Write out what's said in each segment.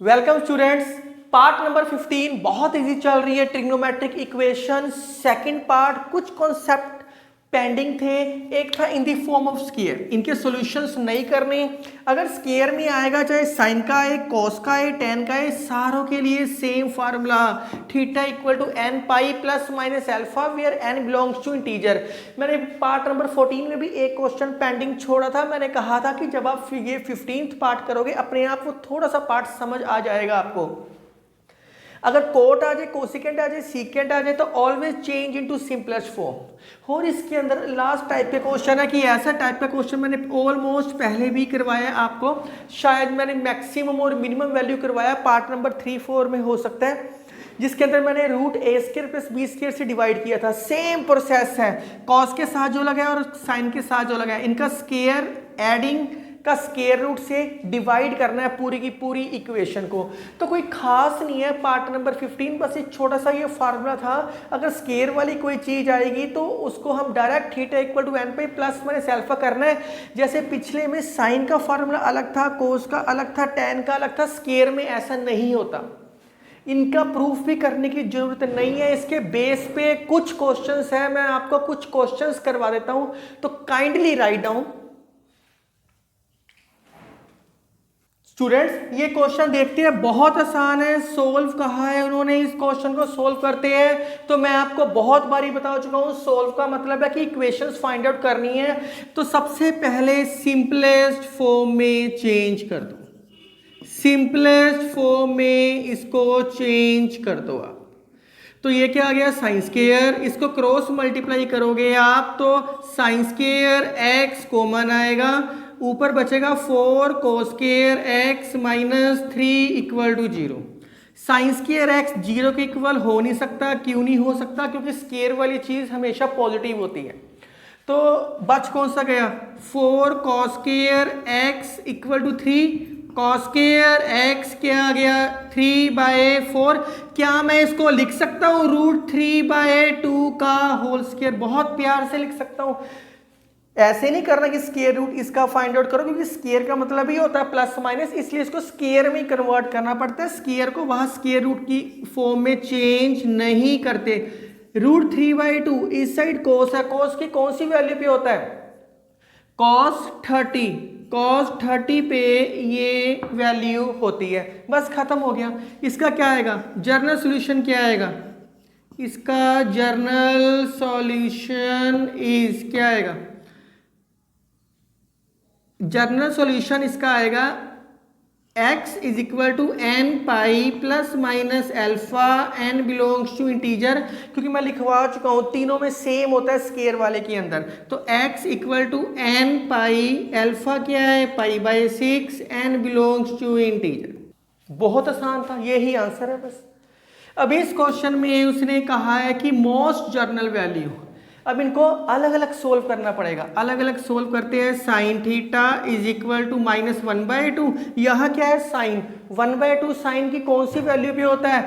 Welcome students. Part number 15 बहुत easy चल रही है। Trigonometric equation second part. कुछ कॉन्सेप्ट पेंडिंग थे। एक था in the form of square, इनके सॉल्यूशंस नहीं करने। अगर स्केयर में आएगा, चाहे साइन का है, कॉस का है, टेन का है, सारों के लिए same formula, theta equal to N pi plus minus alpha where N belongs to integer. मैंने पार्ट नंबर 14 में भी एक क्वेश्चन पेंडिंग छोड़ा था। मैंने कहा था कि जब आप ये 15th पार्ट करोगे, अपने आप वो थोड़ा सा पार्ट समझ आ जाएगा आपको। अगर कोट आ जाए, कोसिकेंट आ जाए, सीकेंट आ जाए, तो always change into simplest form. और इसके अंदर लास्ट टाइप के क्वेश्चन है कि ऐसा टाइप का क्वेश्चन मैंने ऑलमोस्ट पहले भी करवाया आपको। शायद मैंने मैक्सिमम और मिनिमम वैल्यू करवाया, पार्ट नंबर 3-4 में हो सकता है, जिसके अंदर मैंने रूट ए स्क्वायर प्लस बी स्क्वायर से डिवाइड किया था। सेम प्रोसेस है, कॉस के साथ जो लगा है और साइन के साथ जो लगा है, इनका स्क्वायर एडिंग का स्क्वायर रूट से डिवाइड करना है पूरी की पूरी इक्वेशन को। तो कोई खास नहीं है पार्ट नंबर 15, बस एक छोटा सा ये फार्मूला था। अगर स्क्वायर वाली कोई चीज आएगी तो उसको हम direct theta equal to N pi plus minus alpha करना है। जैसे पिछले में साइन का फार्मूला अलग था, कोस का अलग था, टेन का अलग था। स्क्वायर में ऐसा नहीं होता। इनका प्रूफ भी करने की जरूरत नहीं है। इसके बेस पे कुछ क्वेश्चंस है, मैं आपको कुछ क्वेश्चंस करवा देता हूं, तो काइंडली राइट डाउन। स्टूडेंट्स, ये क्वेश्चन देखते हैं, बहुत आसान है। सोल्व कहा है उन्होंने, इस क्वेश्चन को सोल्व करते हैं। तो मैं आपको बहुत बारी बता चुका हूं, सोल्व का मतलब है कि इक्वेशंस फाइंड आउट करनी है। तो सबसे पहले सिंपलेस्ट फॉर्म में चेंज कर दो, सिंपलेस्ट फॉर्म में इसको चेंज कर दो आप। तो ये क्या आ गया, साइन स्क्वायर। इसको क्रॉस मल्टीप्लाई करोगे आप तो साइन स्क्वायर एक्स कॉमन आएगा, ऊपर बचेगा 4 cos square X minus 3 equal to 0। Sine square X 0 के इक्वल हो नहीं सकता। क्यों नहीं हो सकता? क्योंकि स्क्वायर वाली चीज हमेशा पॉजिटिव होती है। तो बच कौन सा गया, 4 cos square X equal to 3। Cos square X क्या आ गया, 3/4। क्या मैं इसको लिख सकता हूं रूट 3/2 का होल स्क्वायर? बहुत प्यार से लिख सकता हूं। ऐसे नहीं करना कि स्क्वायर रूट इसका फाइंड आउट करो, क्योंकि स्क्वायर का मतलब ही होता है प्लस माइनस, इसलिए इसको स्क्वायर में कन्वर्ट करना पड़ता है। स्क्वायर को वहां स्क्वायर रूट की फॉर्म में चेंज नहीं करते। रूट 3/2, इस साइड कोस है, कोस की कौन सी वैल्यू पे होता है, कॉस 30। कॉस 30 पे ये वैल्यू होती है। बस खत्म हो गया। इसका क्या आएगा, जर्नल सॉल्यूशन क्या आएगा, इसका जर्नल सॉल्यूशन इज क्या आएगा, जर्नल सॉल्यूशन इसका आएगा x is equal to N pi plus minus alpha, N belongs to integer. क्योंकि मैं लिखवा चुका हूं, तीनों में सेम होता है स्क्वायर वाले के अंदर। तो x equal to N pi, alpha क्या है पाई/6, एन बिलोंग्स टू इंटीजर। बहुत आसान था, यही आंसर है बस। अब इस क्वेश्चन में उसने कहा है कि मोस्ट जर्नल वैल्यू। अब इनको अलग अलग सोल्व करना पड़ेगा। अलग अलग सोल्व करते हैं। Sine theta is equal to -1/2। यह क्या है, साइन 1/2। साइन की कौन सी वैल्यू पे होता है,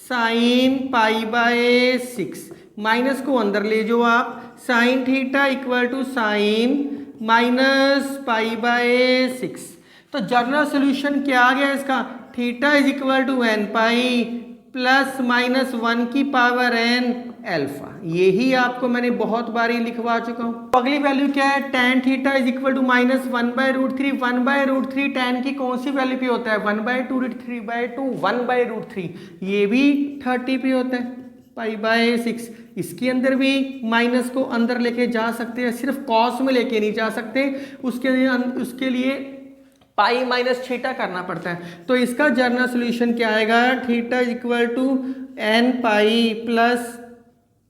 साइन पाई/6। माइनस को अंदर ले जाओ आप, sine theta equal to sine -पाई/6। तो जर्नल सोल्यूशन क्या आ गया इसका, theta is equal to N pi plus minus 1 की पावर एन अल्फा। यही आपको मैंने बहुत बारी लिखवा चुका हूं। अगली वैल्यू क्या है, tan theta is equal to -1/√3। 1/√3 tan की कौन सी वैल्यू पे होता है, 1/2√3/2, 1/√3। ये भी 30 पे होता है, पाई/6। इसके अंदर भी माइनस को अंदर लेके जा सकते हैं, सिर्फ कॉस में लेके नहीं जा सकते। उसके लिए पाई माइनस थीटा करना पड़ता है। तो इसका जर्नल सोल्यूशन क्या आएगा, theta is equal to N pi plus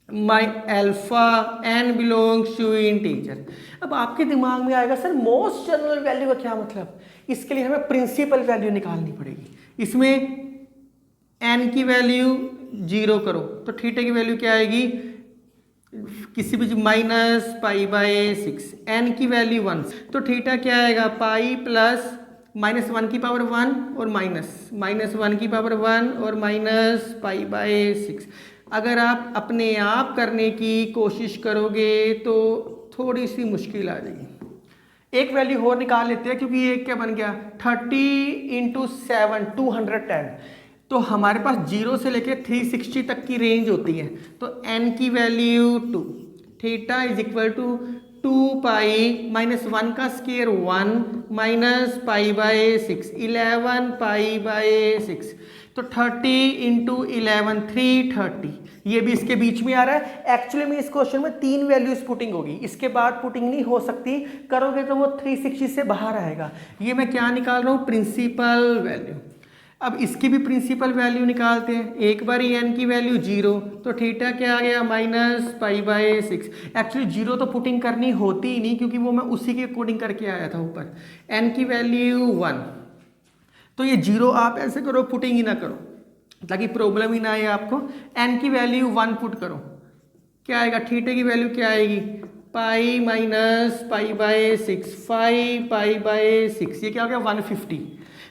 minus alpha, N belongs to integer. अब आपके दिमाग में आएगा सर मोस्ट जर्नल वैल्यू का क्या मतलब। इसके लिए हमें प्रिंसिपल वैल्यू निकालनी पड़ेगी। इसमें एन की वैल्यू 0 करो तो थीटा की वैल्यू क्या आएगी, किसी भी -पाई/6। एन की वैल्यू 1, तो थीटा क्या आएगा, पाई प्लस -1 की पावर 1 और -1 की पावर 1 और -पाई/6। अगर आप अपने आप करने की कोशिश करोगे तो थोड़ी सी मुश्किल आ जाएगी। एक वैल्यू और निकाल लेते हैं क्योंकि ये क्या बन गया 30 इंटू 7 210। तो हमारे पास 0 से लेकर 360 तक की रेंज होती है। तो n की value 2, theta is equal to 2 pi minus 1 का square 1 minus pi by 6 11 pi by 6। तो 30 इंटू 11 330, ये भी इसके बीच में आ रहा है। एक्चुअली में इस क्वेश्चन में 3 वैल्यूज पुटिंग होगी, इसके बाद पुटिंग नहीं हो सकती, करोगे तो वो 360 से बाहर आएगा। ये मैं क्या निकाल रहा हूँ, प्रिंसिपल वैल्यू। अब इसकी भी प्रिंसिपल वैल्यू निकालते हैं। एक बार एन की वैल्यू 0, तो थीटा क्या आ गया माइनस पाई बाय 6। एक्चुअली 0 तो पुटिंग करनी होती ही नहीं क्योंकि वो मैं उसी के अकॉर्डिंग करके आया था ऊपर। एन की वैल्यू 1, तो ये 0 आप ऐसे करो, पुटिंग ही ना करो ताकि प्रॉब्लम ही ना आए आपको। एन की वैल्यू 1 पुट करो, क्या आएगा, थीटे की वैल्यू क्या आएगी, पाई minus pi by 6 5 pi by 6, ये क्या हो गया 150।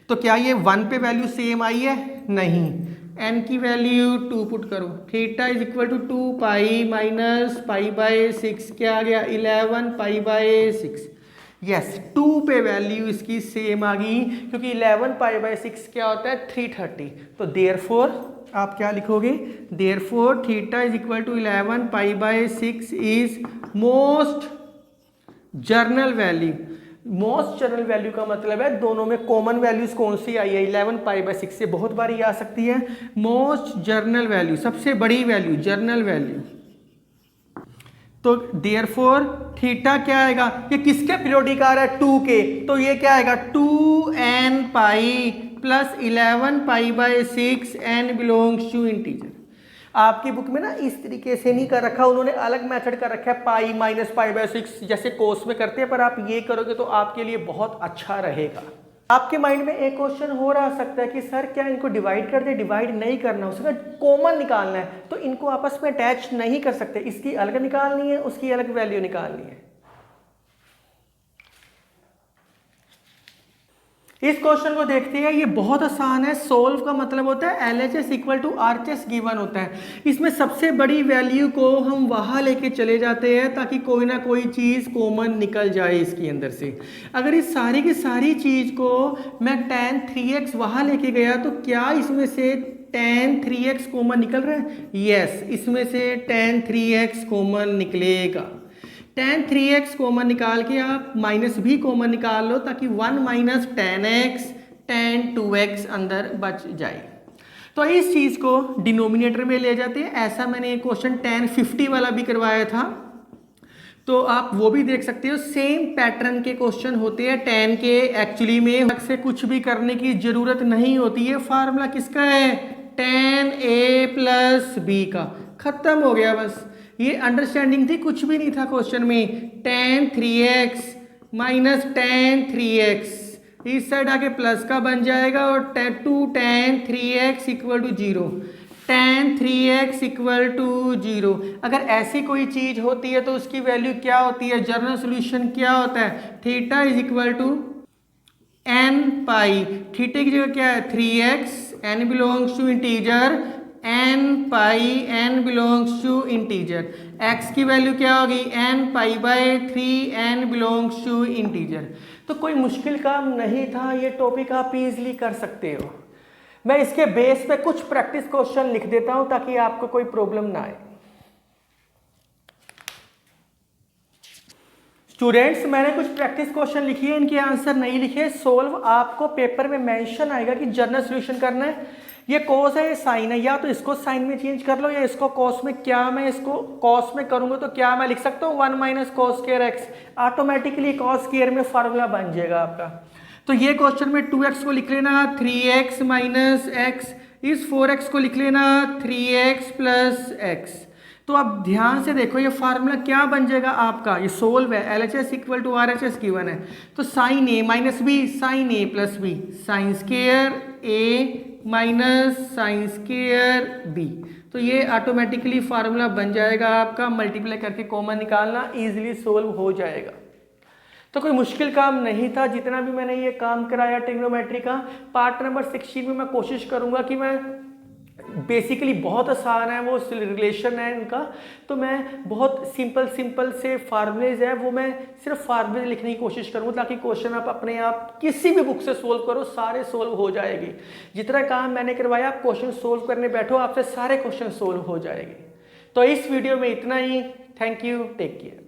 तो क्या ये 1 पे वैल्यू सेम आई है, नहीं। एन की वैल्यू 2 पुट करो, theta is equal to 2 pi minus pi by 6, क्या आ गया 11 पाई बाय 6। यस, 2 पे वैल्यू इसकी सेम आ गई क्योंकि 11 पाई बाय 6 क्या होता है 330। तो देयरफॉर आप क्या लिखोगे, therefore theta is equal to 11 pi by 6 is most general value. Most general value का मतलब है दोनों में कॉमन वैल्यूज कौन सी आई है, 11 पाई बाय 6 से बहुत बार ये आ सकती है। मोस्ट जर्नल वैल्यू, सबसे बड़ी वैल्यू, जर्नल वैल्यू। तो देयरफॉर थीटा क्या आएगा, ये किसके पीरियोडिक आ रहा है 2 के, तो ये क्या आएगा 2n pi plus 11 pi by 6 n belongs to integer. आपकी बुक में ना इस तरीके से नहीं कर रखा, उन्होंने अलग मेथड कर रखा है, पाई माइनस पाई बाय 6 जैसे कोर्स में करते हैं, पर आप ये करोगे तो आपके लिए बहुत अच्छा रहेगा। आपके माइंड में एक क्वेश्चन हो रहा सकता है कि सर क्या इनको डिवाइड कर दे, डिवाइड नहीं करना, उसका कॉमन निकालना है, तो इनको आपस में अटैच नहीं कर सकते, इसकी अलग निकालनी है, उसकी अलग वैल्यू निकालनी है। इस क्वेश्चन को देखते हैं, ये बहुत आसान है। सोल्व का मतलब होता है LHS equal to RHS given होता है। इसमें सबसे बड़ी वैल्यू को हम वहाँ लेके चले जाते हैं ताकि कोई ना कोई चीज़ कॉमन निकल जाए इसके अंदर से। अगर इस सारी की सारी चीज़ को मैं tan 3x वहाँ लेके गया तो क्या इसमें से tan 3x कॉमन निकल रहा है, यस, इसमें से tan 3x कॉमन निकलेगा। tan 3x कॉमन निकाल के आप माइनस भी कॉमन निकाल लो ताकि 1 minus tan x tan 2x अंदर बच जाए। तो इस चीज़ को डिनोमिनेटर में ले जाते हैं। ऐसा मैंने एक क्वेश्चन tan 50 वाला भी करवाया था, तो आप वो भी देख सकते हो। सेम पैटर्न के क्वेश्चन होते हैं tan के। एक्चुअली में अलग से कुछ भी करने की जरूरत नहीं होती है। फार्मूला किसका है, tan a प्लस b का, खत्म हो गया बस। ये अंडरस्टैंडिंग थी, कुछ भी नहीं था क्वेश्चन में। tan 3x minus tan 3x इस साइड आके प्लस का बन जाएगा और 2 tan 3x equal to 0, tan 3x equal to 0। अगर ऐसी कोई चीज होती है तो उसकी वैल्यू क्या होती है, जनरल सोल्यूशन क्या होता है, theta is equal to n pi, theta की जगह क्या है 3x, n belongs to integer, n pi n belongs to integer, x की वैल्यू क्या होगी n pi by 3 n belongs to integer. तो कोई मुश्किल काम नहीं था, ये टॉपिक आप इजीली कर सकते हो। मैं इसके बेस पे कुछ प्रैक्टिस क्वेश्चन लिख देता हूं ताकि आपको कोई प्रॉब्लम ना आए। स्टूडेंट्स, मैंने कुछ प्रैक्टिस क्वेश्चन लिखी है, इनके आंसर नहीं लिखे। सोल्व आपको पेपर में मेंशन आएगा कि जनरल सॉल्यूशन करना है। ये कॉस है, ये साइन है, या तो इसको साइन में चेंज कर लो या इसको कॉस में। क्या मैं इसको कॉस में करूंगा तो क्या मैं लिख सकता हूँ 1 minus cos square x, automatically cos square में फार्मूला बन जाएगा आपका। तो ये क्वेश्चन में 2x को लिख लेना 3x माइनस एक्स, इस 4x को लिख लेना 3x प्लस एक्स। तो आप ध्यान से देखो ये फार्मूला क्या बन जाएगा आपका, ये सोल्व है, LHS equal to RHS given है। तो sine A minus B, sine A plus B, sine square A minus sine square B. तो ये ऑटोमेटिकली फार्मूला बन जाएगा आपका, मल्टीप्लाई करके कॉमन निकालना, इजीली सोल्व हो जाएगा। तो कोई मुश्किल काम नहीं था, जितना भी मैंने ये काम कराया ट्रिग्नोमेट्री का। पार्ट नंबर 16 में मैं कोशिश करूंगा कि मैं बेसिकली बहुत आसान है, वो रिलेशन है इनका। तो मैं बहुत सिंपल से फार्मूलेज है वो मैं सिर्फ फार्मूले लिखने की कोशिश करूँगा, ताकि क्वेश्चन आप अपने आप किसी भी बुक से सोल्व करो, सारे सोल्व हो जाएगी। जितना काम मैंने करवाया, आप क्वेश्चन सोल्व करने बैठो, आपसे सारे क्वेश्चन सोल्व हो जाएंगे। तो इस वीडियो में इतना ही। Thank you, take care.